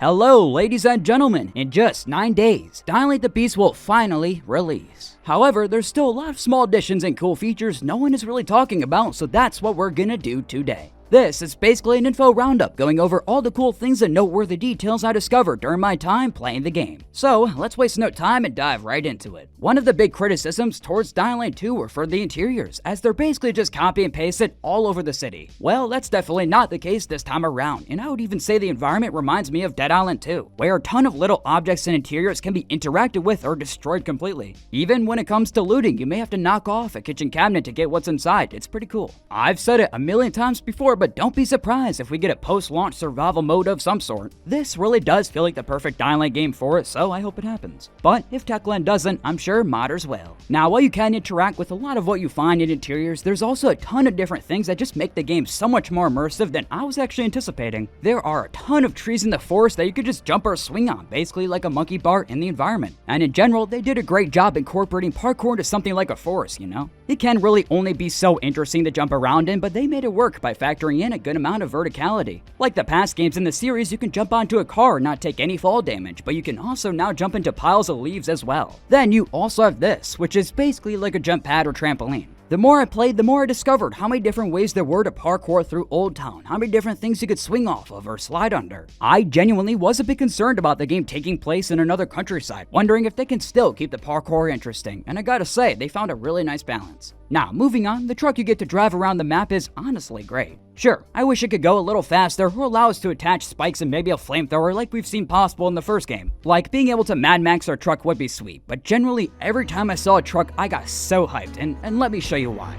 Hello ladies and gentlemen, in just 9 days, Dying Light the Beast will finally release. However, there's still a lot of small additions and cool features no one is really talking about, so that's what we're gonna do today. This is basically an info roundup going over all the cool things and noteworthy details I discovered during my time playing the game. So let's waste no time and dive right into it. One of the big criticisms towards Dying Light 2 were for the interiors, as they're basically just copy and pasted all over the city. Well, that's definitely not the case this time around, and I would even say the environment reminds me of Dead Island 2, where a ton of little objects and interiors can be interacted with or destroyed completely. Even when it comes to looting, you may have to knock off a kitchen cabinet to get what's inside. It's pretty cool. I've said it a million times before, but don't be surprised if we get a post-launch survival mode of some sort. This really does feel like the perfect Dying Light game for it, so I hope it happens. But if Techland doesn't, I'm sure modders will. Now, while you can interact with a lot of what you find in interiors, there's also a ton of different things that just make the game so much more immersive than I was actually anticipating. There are a ton of trees in the forest that you could just jump or swing on, basically like a monkey bar in the environment. And in general, they did a great job incorporating parkour into something like a forest, you know? It can really only be so interesting to jump around in, but they made it work by factoring in a good amount of verticality. Like the past games in the series, you can jump onto a car and not take any fall damage, but you can also now jump into piles of leaves as well. Then you also have this, which is basically like a jump pad or trampoline. The more I played, the more I discovered how many different ways there were to parkour through Old Town, how many different things you could swing off of or slide under. I genuinely was a bit concerned about the game taking place in another countryside, wondering if they can still keep the parkour interesting, and I gotta say, they found a really nice balance. Now, moving on, the truck you get to drive around the map is honestly great. Sure, I wish it could go a little faster or allow us to attach spikes and maybe a flamethrower like we've seen possible in the first game. Like, being able to Mad Max our truck would be sweet, but generally, every time I saw a truck, I got so hyped, and let me show you why.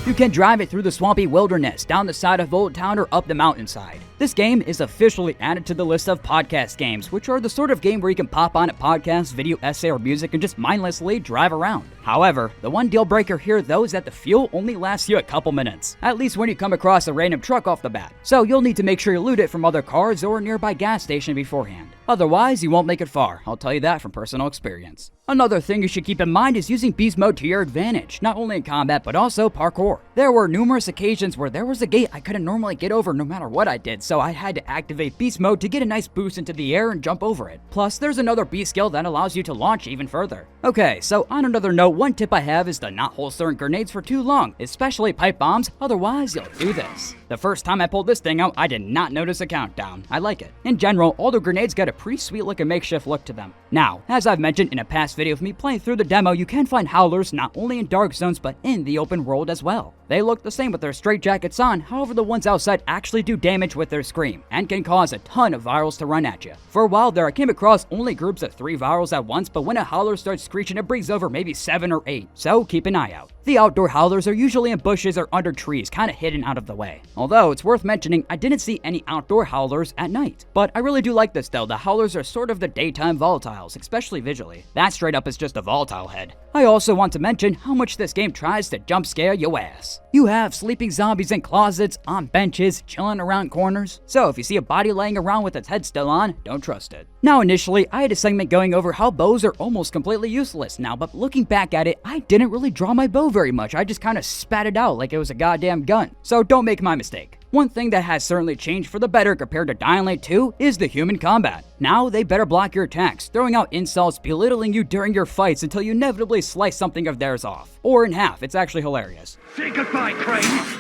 You can drive it through the swampy wilderness, down the side of Old Town, or up the mountainside. This game is officially added to the list of podcast games, which are the sort of game where you can pop on a podcast, video essay, or music and just mindlessly drive around. However, the one deal breaker here though is that the fuel only lasts you a couple minutes, at least when you come across a random truck off the bat. So you'll need to make sure you loot it from other cars or a nearby gas station beforehand. Otherwise, you won't make it far, I'll tell you that from personal experience. Another thing you should keep in mind is using beast mode to your advantage, not only in combat but also parkour. There were numerous occasions where there was a gate I couldn't normally get over no matter what I did, so I had to activate beast mode to get a nice boost into the air and jump over it. Plus, there's another beast skill that allows you to launch even further. Okay, so on another note, one tip I have is to not holster grenades for too long, especially pipe bombs, otherwise you'll do this. The first time I pulled this thing out, I did not notice a countdown. I like it. In general, all the grenades got a pretty sweet looking makeshift look to them. Now, as I've mentioned in a past video of me playing through the demo, you can find howlers not only in dark zones but in the open world as well. They look the same with their straitjackets on, however the ones outside actually do damage with their scream, and can cause a ton of virals to run at you. For a while there, I came across only groups of 3 virals at once, but when a howler starts screeching it brings over maybe 7 or 8, so keep an eye out. The outdoor howlers are usually in bushes or under trees, kinda hidden out of the way. Although, it's worth mentioning, I didn't see any outdoor howlers at night. But I really do like this though, the howlers are sort of the daytime volatiles, especially visually. That straight up is just a volatile head. I also want to mention how much this game tries to jump scare your ass. You have sleeping zombies in closets, on benches, chilling around corners. So if you see a body laying around with its head still on, don't trust it. Now initially, I had a segment going over how bows are almost completely useless now, but looking back at it, I didn't really draw my bow very much. I just kinda spat it out like it was a goddamn gun. So don't make my mistake. One thing that has certainly changed for the better compared to Dying Light 2 is the human combat. Now they better block your attacks, throwing out insults, belittling you during your fights until you inevitably slice something of theirs off. Or in half, it's actually hilarious. Say goodbye, Crane!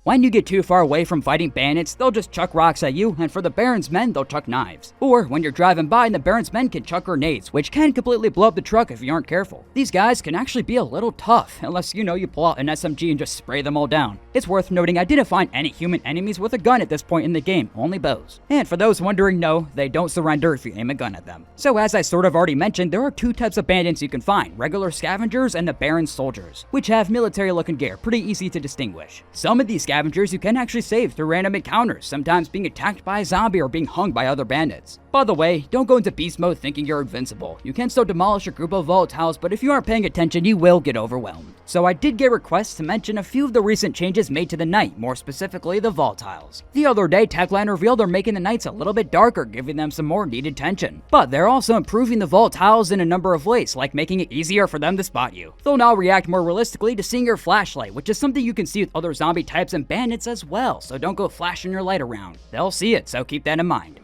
When you get too far away from fighting bandits, they'll just chuck rocks at you, and for the Baron's men, they'll chuck knives. Or when you're driving by and the Baron's men can chuck grenades, which can completely blow up the truck if you aren't careful. These guys can actually be a little tough, unless you pull out an SMG and just spray them all down. It's worth noting I didn't find any human enemies with a gun at this point in the game, only bows. And for those wondering, no, they don't surrender if you aim a gun at them. So as I sort of already mentioned, there are 2 types of bandits you can find, regular scavengers and the Baron's soldiers, which have military looking gear, pretty easy to distinguish. Some of these scavengers you can actually save through random encounters, sometimes being attacked by a zombie or being hung by other bandits. By the way, don't go into beast mode thinking you're invincible. You can still demolish a group of volatiles, but if you aren't paying attention, you will get overwhelmed. So I did get requests to mention a few of the recent changes changes made to the night, more specifically the volatiles. The other day, Techline revealed they're making the nights a little bit darker, giving them some more needed tension. But they're also improving the volatiles in a number of ways, like making it easier for them to spot you. They'll now react more realistically to seeing your flashlight, which is something you can see with other zombie types and bandits as well, so don't go flashing your light around. They'll see it, so keep that in mind.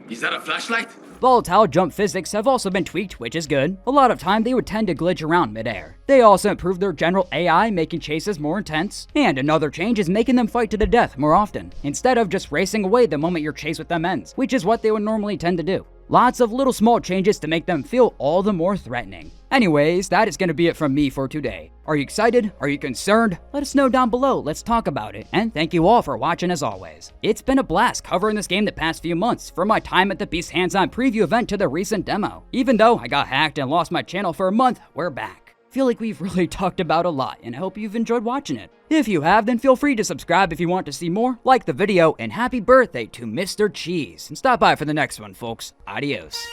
Is that a flashlight? Volatile jump physics have also been tweaked, which is good. A lot of time they would tend to glitch around midair. They also improved their general AI, making chases more intense. And another change is making them fight to the death more often, instead of just racing away the moment your chase with them ends, which is what they would normally tend to do. Lots of little small changes to make them feel all the more threatening. Anyways, that is going to be it from me for today. Are you excited? Are you concerned? Let us know down below, let's talk about it. And thank you all for watching as always. It's been a blast covering this game the past few months, from my time at the Beast hands-on preview event to the recent demo. Even though I got hacked and lost my channel for a month, we're back. Feel like we've really talked about a lot, and I hope you've enjoyed watching it. If you have, then feel free to subscribe if you want to see more, like the video, and happy birthday to Mr. Cheese. And stop by for the next one, folks. Adios.